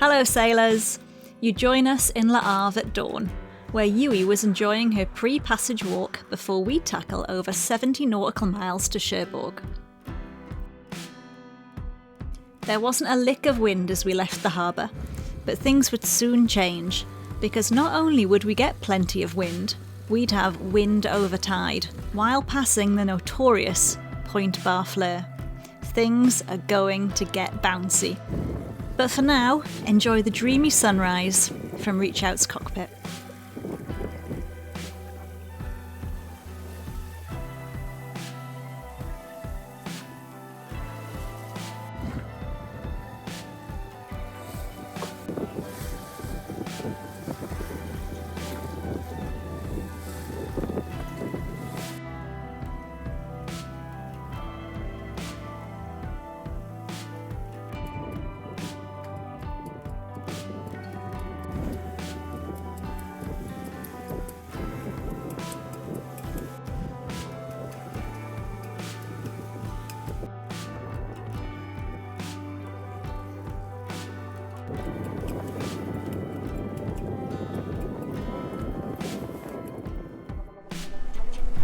Hello sailors! You join us in Le Havre at dawn, where Yewy was enjoying her pre-passage walk before we tackle over 70 nautical miles to Cherbourg. There wasn't a lick of wind as we left the harbour, but things would soon change, because not only would we get plenty of wind, we'd have wind over tide, while passing the notorious Point Barfleur. Things are going to get bouncy. But for now, enjoy the dreamy sunrise from Reach Out's cockpit.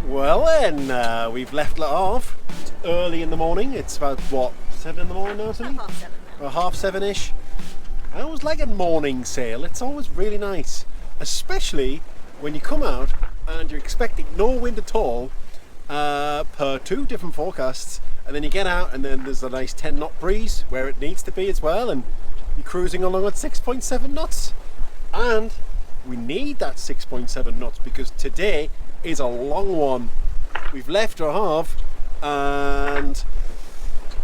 Well then, we've left Le Havre. It's early in the morning. It's about, what, 7 in the morning now, something? Half 7 now. Or half 7-ish. I always like a morning sail. It's always really nice. Especially when you come out and you're expecting no wind at all, per 2 different forecasts, and then you get out and then there's a nice 10 knot breeze where it needs to be as well, and you're cruising along at 6.7 knots. And we need that 6.7 knots because today is a long one. We've left Le Havre and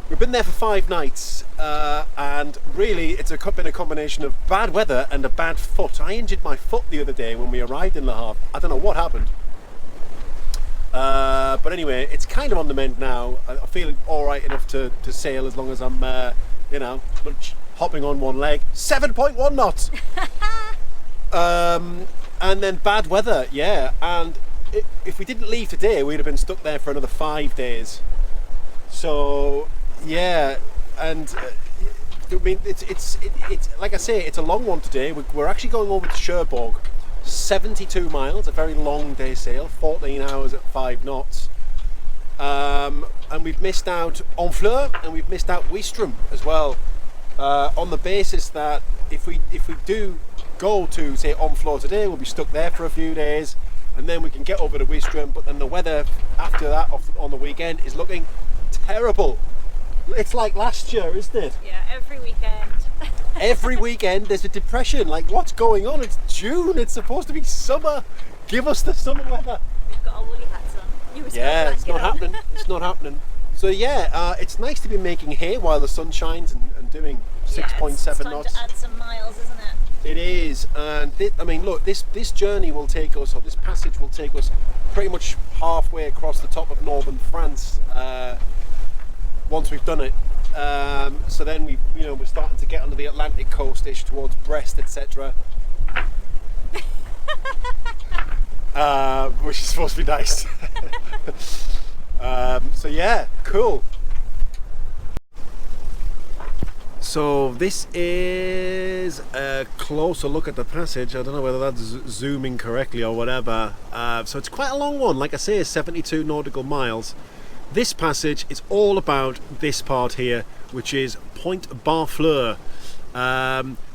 we've been there for 5 nights, and really it's been a combination of bad weather and a bad foot. I injured my foot the other day when we arrived in Le Havre. I don't know what happened, but anyway, it's kind of on the mend now. I feel alright enough to sail as long as I'm hopping on one leg. 7.1 knots. And then bad weather, yeah, and if we didn't leave today, we'd have been stuck there for another 5 days. So yeah, and I mean, it's like I say, it's a long one today. We're actually going over to Cherbourg, 72 miles, a very long day sail, 14 hours at 5 knots. And we've missed out Honfleur and we've missed out Ouistreham as well, on the basis that if we do go to say Honfleur today, we'll be stuck there for a few days. And then we can get over to Ouistreham, but then the weather after that on the weekend is looking terrible. It's like last year, isn't it? Yeah, every weekend. Every weekend there's a depression. Like, what's going on? It's June, it's supposed to be summer. Give us the summer weather. We've got our woolly hats on. Yeah, it's not happening. It's not happening. So yeah, it's nice to be making hay while the sun shines and doing 6.7 knots. It's time to add some miles, isn't it? It is, and I mean, look, this journey will take us, or this passage will take us pretty much halfway across the top of northern France once we've done it. So then we're starting to get onto the Atlantic coast-ish towards Brest, etc. Which is supposed to be nice. So yeah, cool. So this is a closer look at the passage. I don't know whether that's zooming correctly or whatever. So it's quite a long one, like I say, 72 nautical miles. This passage is all about this part here, which is Point Barfleur.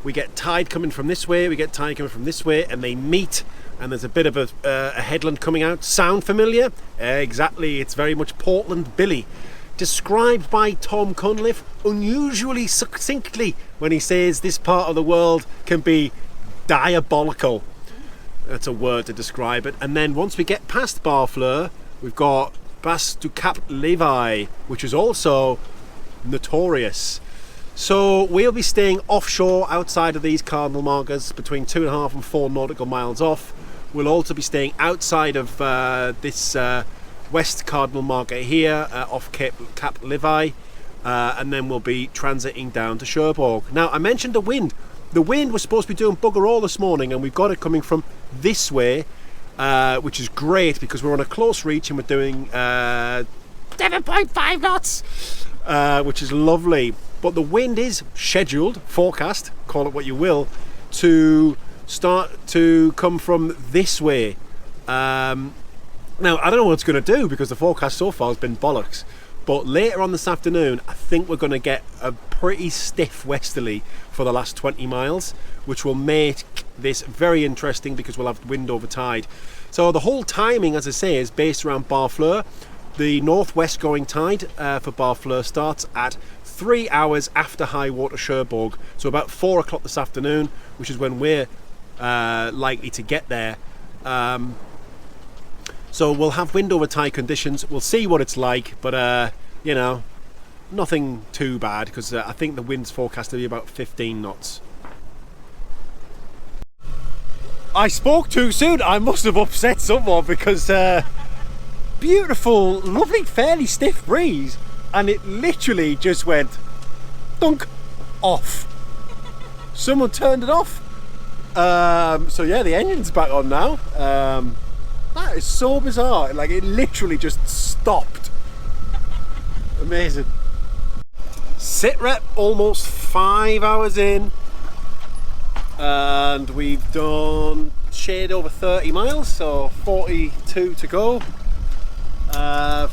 We get tide coming from this way, we get tide coming from this way, and they meet, and there's a bit of a headland coming out. Sound familiar? Exactly, it's very much Portland Billy. Described by Tom Cunliffe unusually succinctly when he says this part of the world can be diabolical. That's a word to describe it. And then once we get past Barfleur, we've got Basfleur and Cap Levi, which is also notorious. So we'll be staying offshore outside of these cardinal markers, between 2.5 and 4 nautical miles off. We'll also be staying outside of this west cardinal marker here, off Cap Levi, and then we'll be transiting down to Cherbourg. Now, I mentioned the wind. The wind was supposed to be doing bugger all this morning, and we've got it coming from this way, which is great because we're on a close reach and we're doing 7.5 knots, which is lovely. but the wind is scheduled, forecast, call it what you will, to start to come from this way. Now, I don't know what it's going to do because the forecast so far has been bollocks. But later on this afternoon, I think we're going to get a pretty stiff westerly for the last 20 miles, which will make this very interesting because we'll have wind over tide. So the whole timing, as I say, is based around Barfleur. The northwest going tide for Barfleur starts at 3 hours after high water Cherbourg, so about 4 o'clock this afternoon, which is when we're likely to get there. So we'll have wind over tide conditions. We'll see what it's like, but you know, nothing too bad because I think the wind's forecast to be about 15 knots. I spoke too soon. I must have upset someone because beautiful, lovely, fairly stiff breeze, and it literally just went dunk off. Someone turned it off. So yeah, the engine's back on now. That is so bizarre. Like, it literally just stopped. Amazing. Sit rep almost 5 hours in, and we've done shade over 30 miles, so 42 to go.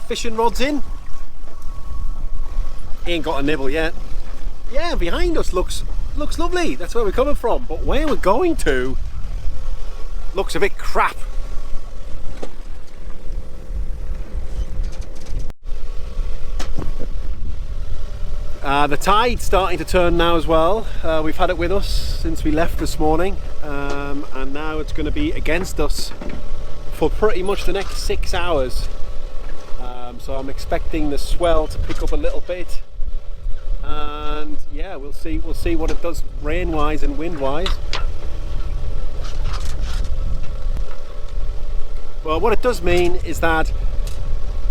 Fishing rods in. Ain't got a nibble yet. Yeah, behind us looks lovely. That's where we're coming from, but where we're going to looks a bit crap. The tide's starting to turn now as well. We've had it with us since we left this morning, and now it's going to be against us for pretty much the next 6 hours. So I'm expecting the swell to pick up a little bit, and yeah, we'll see what it does rain-wise and wind-wise. Well, what it does mean is that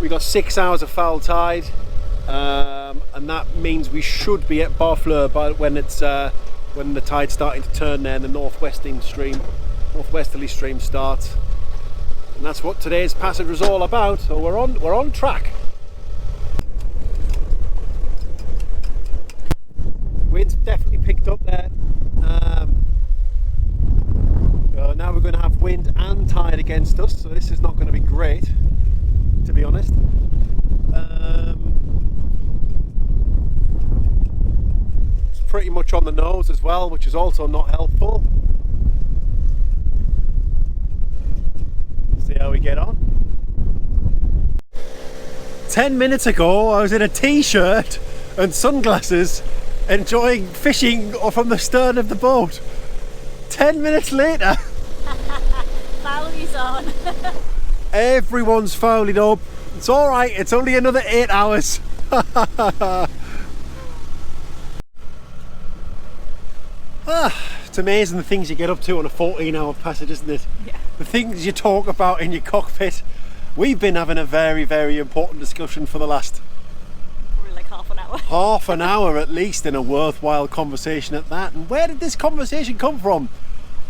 we got 6 hours of foul tide. And that means we should be at Barfleur by when the tide's starting to turn there and the northwesterly stream starts, and that's what today's passage was all about. So we're on track. Wind's definitely picked up there. So now we're going to have wind and tide against us, so this is not going to be great, to be honest. Pretty much on the nose as well, which is also not helpful. See how we get on. 10 minutes ago I was in a t-shirt and sunglasses enjoying fishing from the stern of the boat. 10 minutes later Fowlie's on. Everyone's fouling up. It's alright, it's only another 8 hours. It's amazing the things you get up to on a 14-hour passage, isn't it? Yeah. The things you talk about in your cockpit. We've been having a very, very important discussion for the last... probably like half an hour. Half an hour at least, in a worthwhile conversation at that. And where did this conversation come from?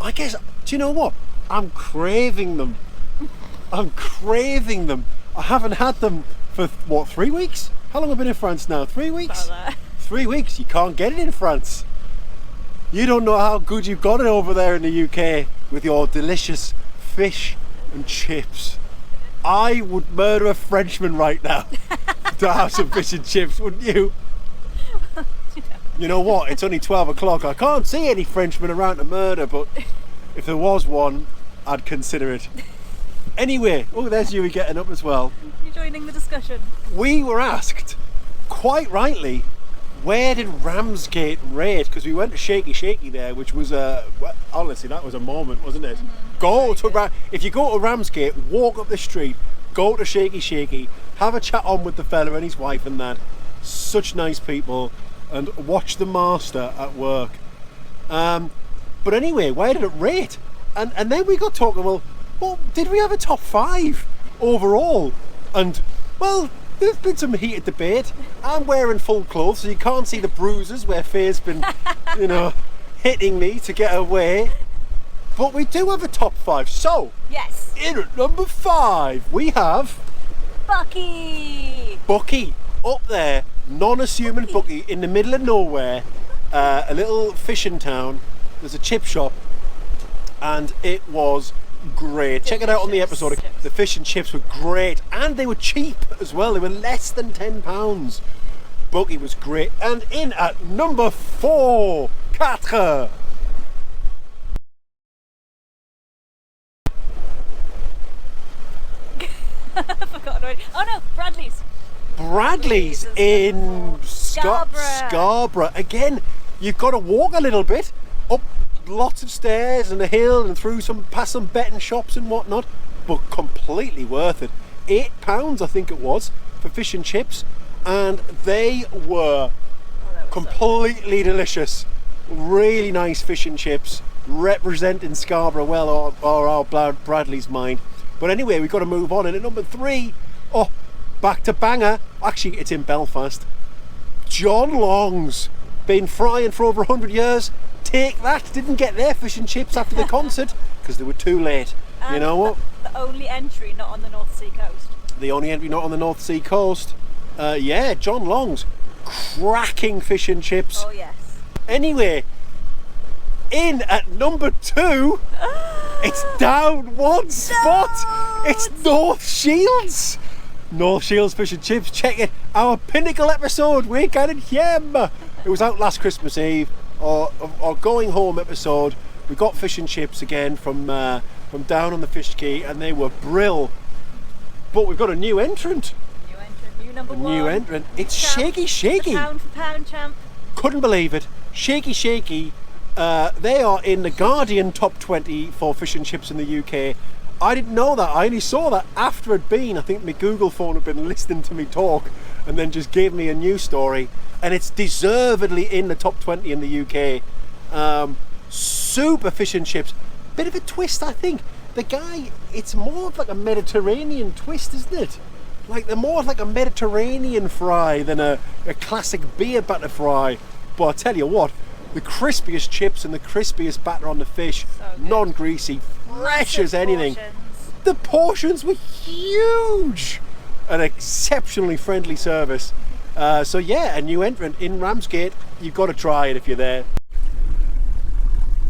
I guess, do you know what? I'm craving them. I'm craving them. I haven't had them for, what, 3 weeks? How long have I been in France now? 3 weeks? 3 weeks. You can't get it in France. You don't know how good you've got it over there in the UK with your delicious fish and chips. I would murder a Frenchman right now to have some fish and chips, wouldn't you? You know what? It's only 12 o'clock. I can't see any Frenchmen around to murder, but if there was one, I'd consider it. Anyway, oh, there's Yewy getting up as well. You're joining the discussion. We were asked, quite rightly, where did Ramsgate rate? Because we went to Shakey Shakey there, which was honestly, that was a moment, wasn't it? If you go to Ramsgate, walk up the street, go to Shakey Shakey, have a chat on with the fella and his wife and that. Such nice people, and watch the master at work. But anyway, where did it rate? And then we got talking, well, did we have a top 5 overall? And, well, there's been some heated debate. I'm wearing full clothes, so you can't see the bruises where Faye's been, hitting me to get away. But we do have a top 5. So, yes. In at number 5, we have... Buckie! Buckie, up there. non-assuming Buckie in the middle of nowhere, a little fishing town. There's a chip shop, and it was great. Check it out on the episode. The fish and chips were great, and they were cheap as well. They were less than £10. Buckie was great. And in at number 4, 4. I forgot already. Oh no, Bradley's in Scarborough. Again, you've got to walk a little bit up lots of stairs and a hill and through past some betting shops and whatnot, but completely worth it. £8 I think it was for fish and chips, and they were completely delicious. Really nice fish and chips, representing Scarborough well, or our Bradley's mind. But anyway, we've got to move on. And at number 3, back to banger. Actually, it's in Belfast. John Long's. Been frying for over 100 years. Take that. Didn't get their fish and chips after the concert because they were too late. You know what? The only entry not on the North Sea coast. The only entry not on the North Sea coast. Yeah, John Long's. Cracking fish and chips. Oh, yes. Anyway, in at number 2, it's down one spot. It's North Shields. North Shields Fish and Chips. Check it. Our pinnacle episode, Sailing Hjem. It was out last Christmas Eve. Our going home episode. We got fish and chips again from down on the Fish Quay, and they were brill. But we've got a new entrant. New number 1. New entrant. It's Shakey Shakey. The pound for pound champ. Couldn't believe it. Shakey Shakey. They are in the Guardian top 20 for fish and chips in the UK. I didn't know that. I only saw that after it'd been. I think my Google phone had been listening to me talk and then just gave me a news story. And it's deservedly in the top 20 in the UK. Super fish and chips. Bit of a twist, I think. The guy, it's more of like a Mediterranean twist, isn't it? Like they're more like a Mediterranean fry than a classic beer batter fry. But I tell you what, the crispiest chips and the crispiest batter on the fish, non-greasy, fresh as anything. The portions were huge. An exceptionally friendly service. So yeah, a new entrant in Ramsgate. You've got to try it if you're there.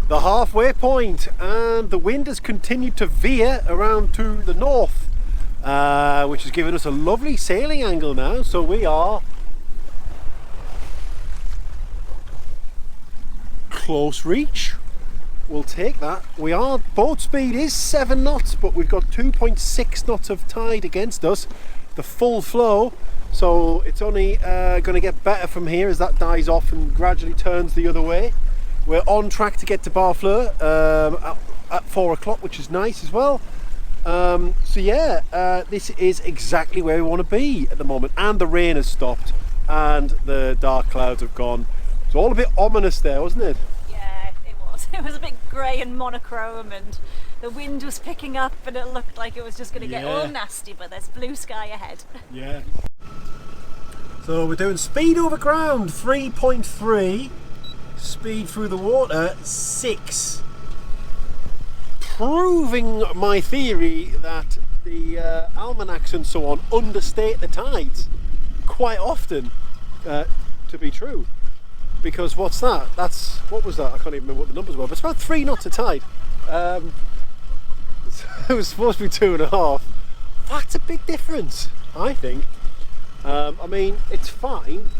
The halfway point, and the wind has continued to veer around to the north, which has given us a lovely sailing angle now. So we are close reach. We'll take that. Boat speed is 7 knots, but we've got 2.6 knots of tide against us, the full flow. So it's only going to get better from here as that dies off and gradually turns the other way. We're on track to get to Barfleur at 4 o'clock, which is nice as well. So yeah, this is exactly where we want to be at the moment. And the rain has stopped and the dark clouds have gone. It's all a bit ominous there, wasn't it? Yeah, it was. It was a bit grey and monochrome, and the wind was picking up, and it looked like it was just going to get all nasty, but there's blue sky ahead. Yeah. So we're doing speed over ground, 3.3. Speed through the water, 6. Proving my theory that the almanacs and so on understate the tides quite often to be true. Because what's that? What was that? I can't even remember what the numbers were, but it's about 3 knots of tide. It was supposed to be 2.5. That's a big difference, I think. I mean, it's fine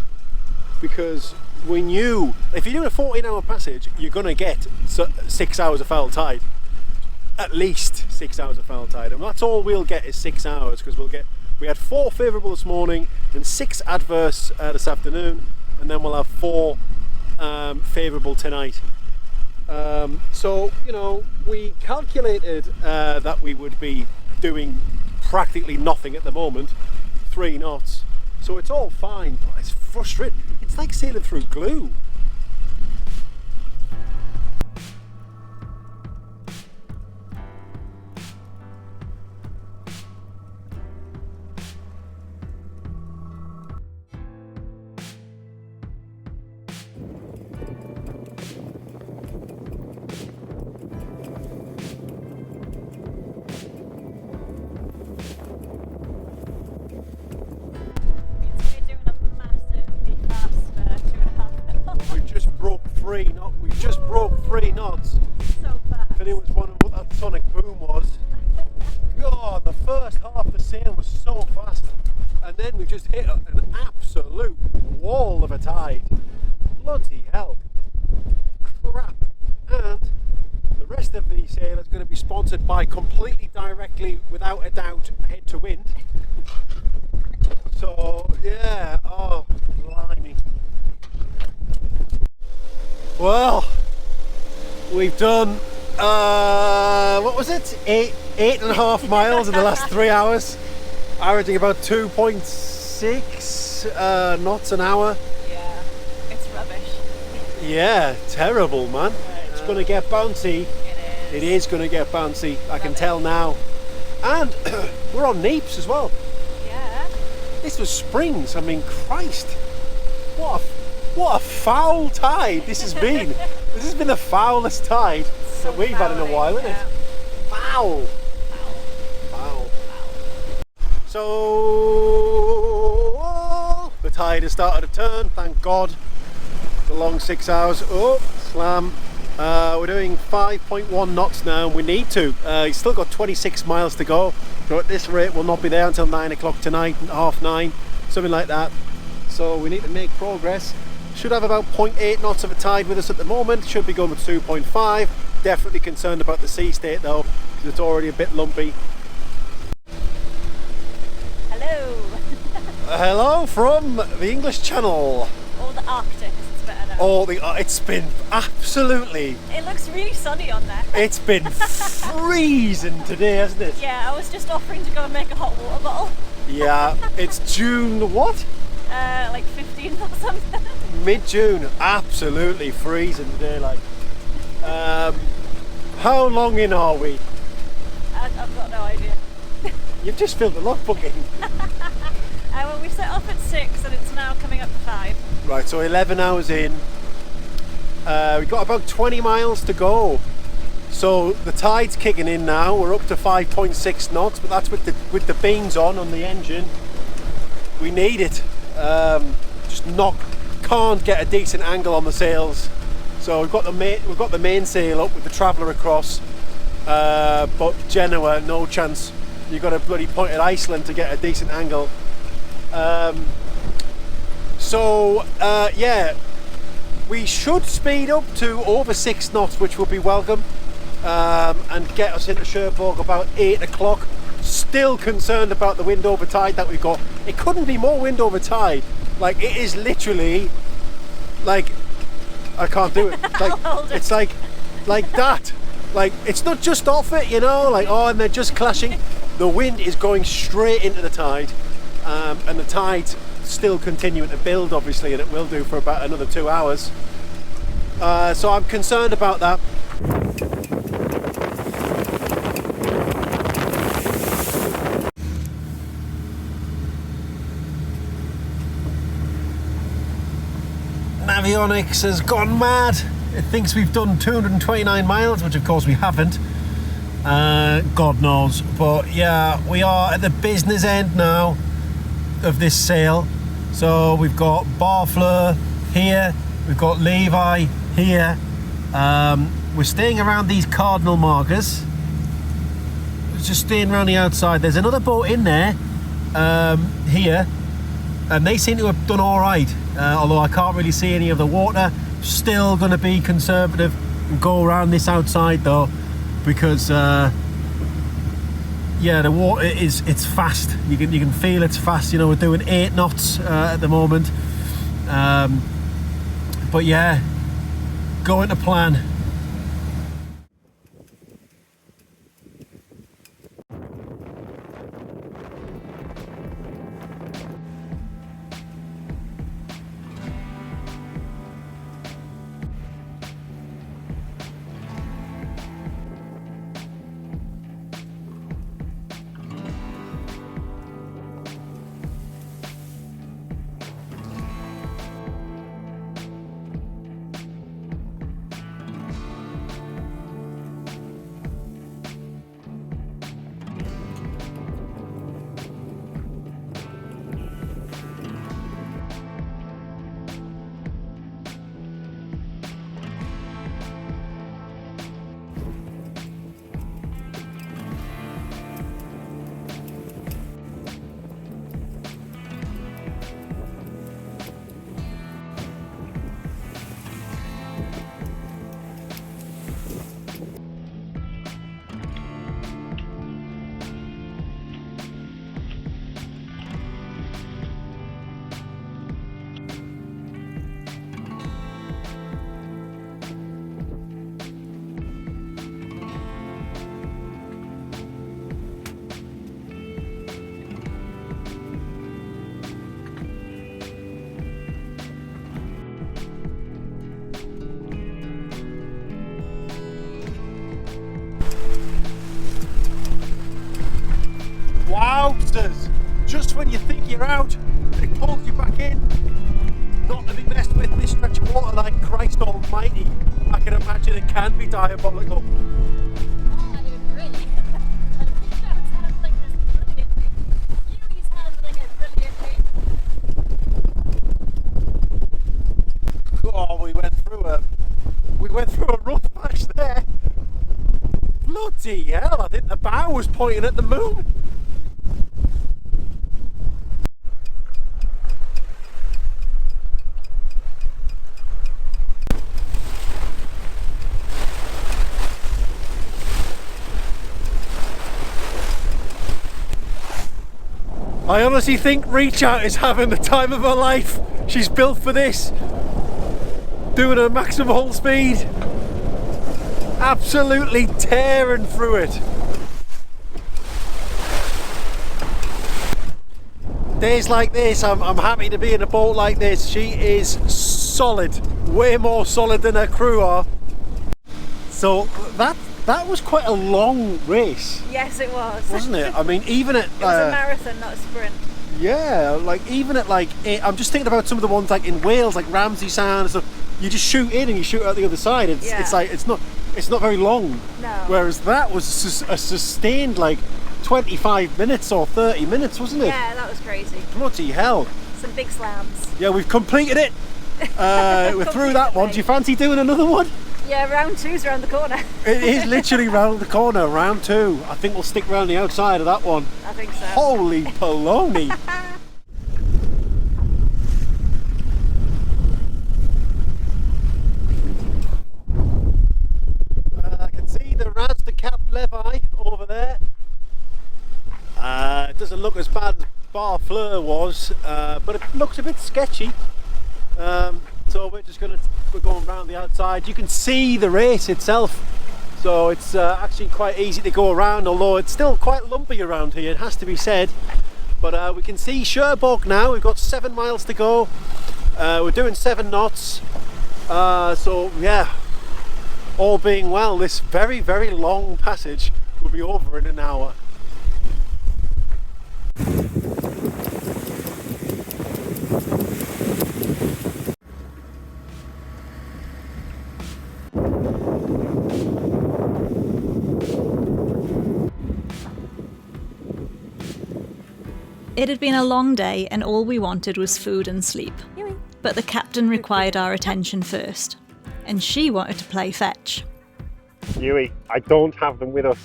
because if you're doing a 14-hour passage, you're going to get 6 hours of foul tide. At least 6 hours of foul tide, and that's all we'll get is 6 hours, because we had 4 favourable this morning and 6 adverse this afternoon, and then we'll have 4 favourable tonight. So we calculated that we would be doing practically nothing at the moment, 3 knots. So it's all fine, but it's frustrating. It's like sailing through glue. We just broke 3 knots. So fast. And it was what that sonic boom was. God, the first half of the sail was so fast. And then we just hit an absolute wall of a tide. Bloody hell. Crap. And the rest of the sail is going to be sponsored by completely directly, without a doubt, Head to Wind. So, yeah, oh, blimey. Well, we've done, what was it? 8.5 miles in the last 3 hours, averaging about 2.6 knots an hour. Yeah, it's rubbish. Yeah, terrible, man. It's going to get bouncy. It It is going to get bouncy, I can tell now. And we're on Neeps as well. Yeah. This was Springs, I mean, Christ. What a foul tide this has been. This has been the foulest tide that we've had in a while, isn't it? Foul. Foul. So the tide has started to turn, thank God. The long 6 hours. Oh, slam. We're doing 5.1 knots now, and we need to. He's still got 26 miles to go. So at this rate, we'll not be there until 9 o'clock tonight, 9:30, something like that. So we need to make progress. Should have about 0.8 knots of a tide with us at the moment. Should be going with 2.5. Definitely concerned about the sea state though, because it's already a bit lumpy. Hello. Hello from the English Channel. Or the Arctic, it's better now. Oh, it's been absolutely. It looks really sunny on there. It's been freezing today, hasn't it? Yeah, I was just offering to go and make a hot water bottle. Yeah, it's June what? Like 15th or something. Mid-June, absolutely freezing today. Like, how long in are we? I've got no idea. You've just filled the logbook in. Well, we set off at 6 and it's now coming up to 5. Right, so 11 hours in. We've got about 20 miles to go. So the tide's kicking in now. We're up to 5.6 knots, but that's with the beans on the engine. We need it. Can't get a decent angle on the sails. So we've got the main sail up with the Traveller across, but Genoa, no chance. You've got to bloody point at Iceland to get a decent angle. Yeah, we should speed up to over 6 knots, which will be welcome, and get us into Cherbourg about 8 o'clock. Still concerned about the wind over tide that we've got. It couldn't be more wind over tide. Like, it is literally like, I can't do it. Like, it's like that. Like, it's not just off it, you know, like, oh, and they're just clashing. The wind is going straight into the tide, and the tide's still continuing to build, obviously, and it will do for about another 2 hours. So I'm concerned about that. Avionics has gone mad. It thinks we've done 229 miles, which of course we haven't. God knows. But yeah, we are at the business end now of this sail. So we've got Barfleur here, we've got Levi here. We're staying around these cardinal markers. Just staying around the outside. There's another boat in there here, and they seem to have done all right. Although I can't really see any of the water. Still going to be conservative and go around this outside though, because yeah, the water it's fast. You can feel it's fast. You know, we're doing 8 knots at the moment. But yeah, going to plan. you're out, and it pulls you back in. Not to be messed with this stretch of water, like Christ almighty. I can imagine it can be diabolical. I agree. Fishand's handling this brilliantly. Yewy's handling it brilliantly. Oh, we went through a rough patch there. Bloody hell, I think the bow was pointing at the moon. I honestly think Reach Out is having the time of her life. She's built for this. Doing her maximum speed. Absolutely tearing through it. Days like this, I'm happy to be in a boat like this. She is solid. Way more solid than her crew are. So that was quite a long race. Yes, it was. Wasn't it? I mean, even at... It was a marathon, not a sprint. Yeah, like even at like... I'm just thinking about some of the ones like in Wales, like Ramsgate and stuff. You just shoot in and you shoot out the other side. It's like, it's not very long. No. Whereas that was a sustained like 25 minutes or 30 minutes, wasn't it? Yeah, that was crazy. Bloody hell. Some big slams. Yeah, we've completed it. We're through that one. Do you fancy doing another one? Yeah, round 2's around the corner. It is literally round the corner, round 2. I think we'll stick around the outside of that one. I think so. Holy baloney. I can see the Ramsgate Cap Levi over there. It doesn't look as bad as Barfleur was, but it looks a bit sketchy. So we're going around the outside. You can see the race itself, so it's actually quite easy to go around, although it's still quite lumpy around here, it has to be said. But we can see Cherbourg now. We've got 7 miles to go. We're doing 7 knots. So yeah, all being well, this very, very long passage will be over in an hour. It had been a long day and all we wanted was food and sleep. Yewy. But the captain required our attention first, and she wanted to play fetch. Yewy, I don't have them with us.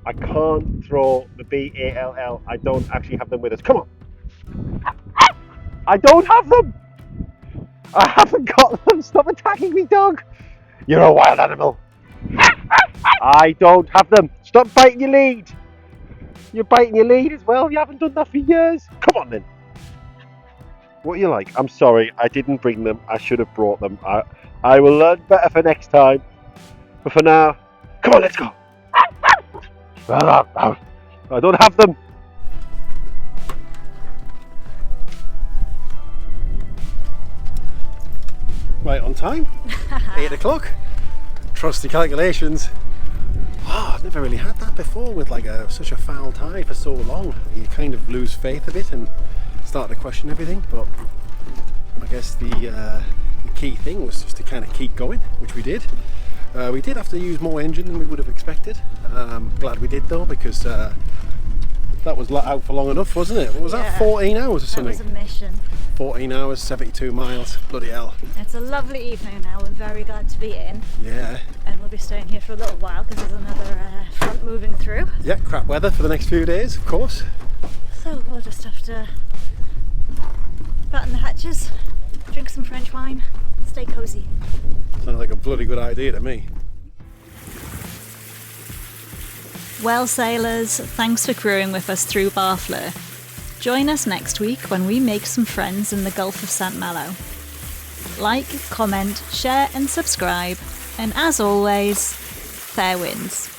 I can't throw the BALL. I don't actually have them with us. Come on. I don't have them. I haven't got them. Stop attacking me, dog. You're a wild animal. I don't have them. Stop biting your lead. You're biting your lead as well. You haven't done that for years. Come on then. What are you like? I'm sorry. I didn't bring them. I should have brought them. I will learn better for next time. But for now, come on, let's go. I don't have them. Right on time. 8 o'clock. Trusty calculations. Oh, I've never really had that before with like such a foul tide for so long. You kind of lose faith a bit and start to question everything. But I guess the key thing was just to kind of keep going, which we did. We did have to use more engine than we would have expected. Glad we did though, because that was out for long enough, wasn't it? What was that, 14 hours or something? That was a mission. 14 hours, 72 miles, bloody hell. It's a lovely evening now, we're very glad to be in. Yeah. And we'll be staying here for a little while because there's another front moving through. Yeah, crap weather for the next few days, of course. So we'll just have to batten the hatches, drink some French wine, stay cosy. Sounds like a bloody good idea to me. Well sailors, thanks for crewing with us through Barfleur. Join us next week when we make some friends in the Gulf of St Malo. Like, comment, share and subscribe, and as always, fair winds.